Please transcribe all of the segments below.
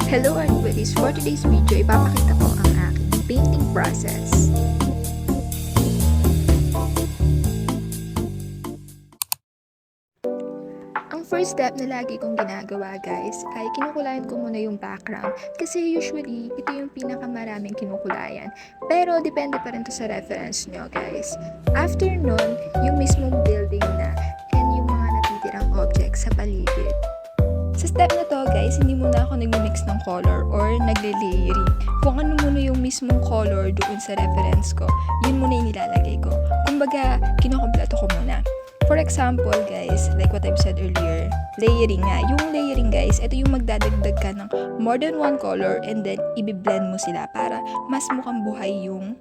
Hello everybody! For today's video, ipapakita ko ang aking painting process. Ang first step na lagi kong ginagawa guys ay kinukulayan ko muna yung background kasi usually ito yung pinakamaraming kinukulayan. Pero depende pa rin to sa reference nyo guys. After nun, yung mismong building na and yung mga natitirang objects sa paligid. Sa step na to guys, hindi muna ako nagmi-mix ng color or nagle-layering. Kung ano muna yung mismong color doon sa reference ko, yun muna yung nilalagay ko. Kumbaga, kinokompleto ko muna. For example guys, like what I've said earlier, layering nga. Yung layering guys, ito yung magdadagdag ka ng more than one color and then i-blend mo sila para mas mukhang buhay yung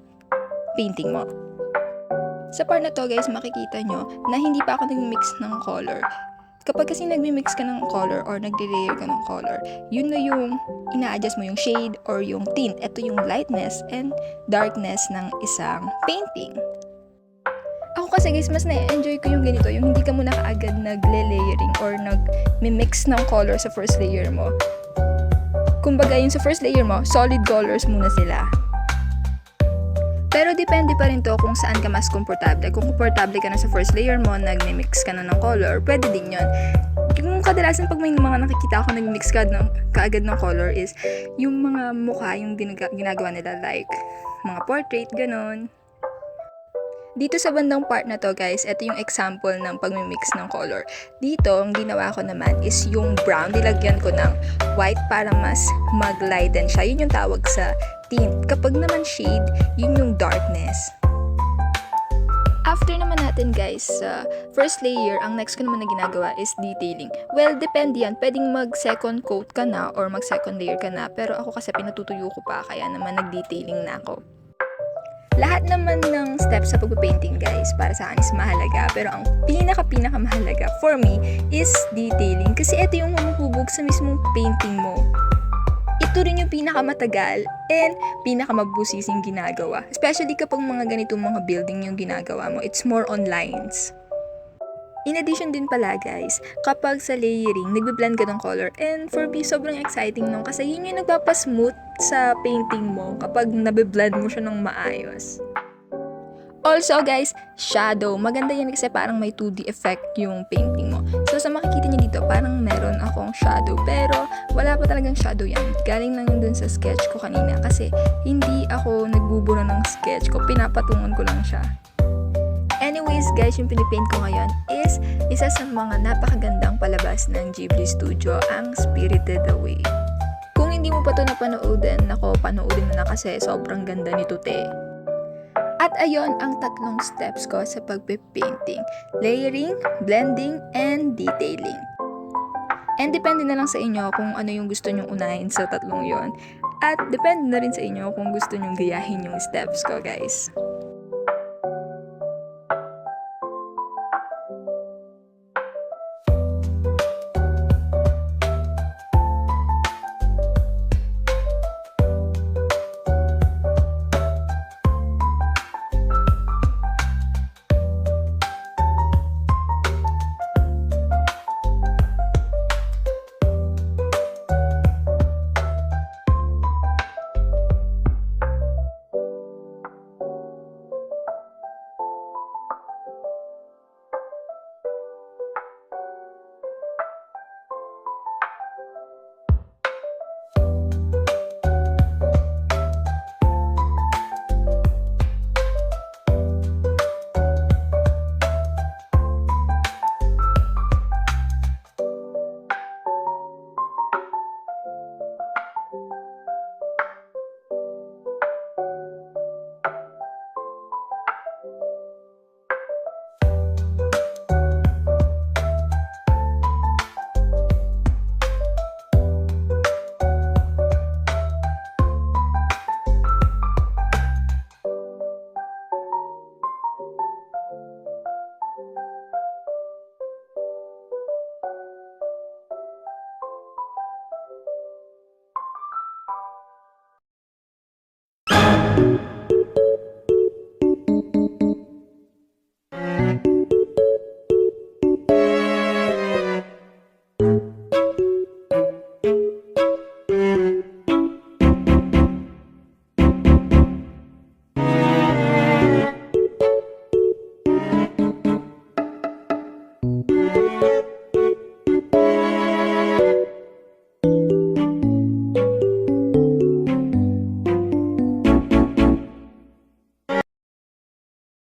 painting mo. Sa part na to guys, makikita nyo na hindi pa ako nag-mix ng color. Kapag kasi nagmi-mix ka ng color or nagre-layer ka ng color, yun na yung ina-adjust mo yung shade or yung tint. Ito yung lightness and darkness ng isang painting. Ako kasi guys, mas na-enjoy ko yung ganito, yung hindi ka muna kaagad nagle-layering or nag-mix ng color sa first layer mo. Kumbaga yung sa first layer mo, solid colors muna sila. Pero depende pa rin to kung saan ka mas komportable. Kung komportable ka na sa first layer mo, nag-mix ka na ng color, pwede din yun. Yung kadalasan pag may mga nakikita ako nag-mix ka kaagad ng color is yung mga mukha, yung ginagawa nila like mga portrait, ganon. Dito sa bandang part na to guys, ito yung example ng pag-mix ng color. Dito, ang ginawa ko naman is yung brown, nilagyan ko ng white para mas mag-lighten siya. Yun yung tawag sa tint. Kapag naman shade, yun yung darkness. After naman natin guys, sa first layer, ang next ko naman na ginagawa is detailing. Well, depende yan. Pwedeng mag-second coat ka na or mag-second layer ka na. Pero ako kasi pinatutuyo ko pa, kaya naman nag-detailing na ako. Lahat naman ng steps sa pag-painting guys, para sa akin is mahalaga. Pero ang pinaka-mahalaga for me is detailing. Kasi ito yung humuhubog sa mismong painting mo. Ito rin yung pinakamatagal and pinakamabusising ginagawa. Especially kapag mga ganitong mga building yung ginagawa mo. It's more on lines. In addition din pala guys, kapag sa layering, nagbe-blend ka ng color. And for me, sobrang exciting nung kasi yun yung nagpapasmooth sa painting mo kapag nabe-blend mo siya ng maayos. Also guys, shadow. Maganda yan kasi parang may 2D effect yung painting mo. So sa makikita niyo dito, parang meron akong shadow. Pero wala pa talagang shadow yan. Galing lang yun dun sa sketch ko kanina. Kasi hindi ako nagbubura ng sketch ko. Pinapatungan ko lang siya. Anyways guys, yung pinipaint ko ngayon is isa sa mga napakagandang palabas ng Ghibli Studio, ang Spirited Away. Kung hindi mo pa ito napanoodin, panoodin mo na kasi sobrang ganda nito te. At ayon ang tatlong steps ko sa pagpe-painting: layering, blending, and detailing. And depende na lang sa inyo kung ano yung gusto nyong unahin sa tatlong yon. At depende na rin sa inyo kung gusto nyong gayahin yung steps ko guys.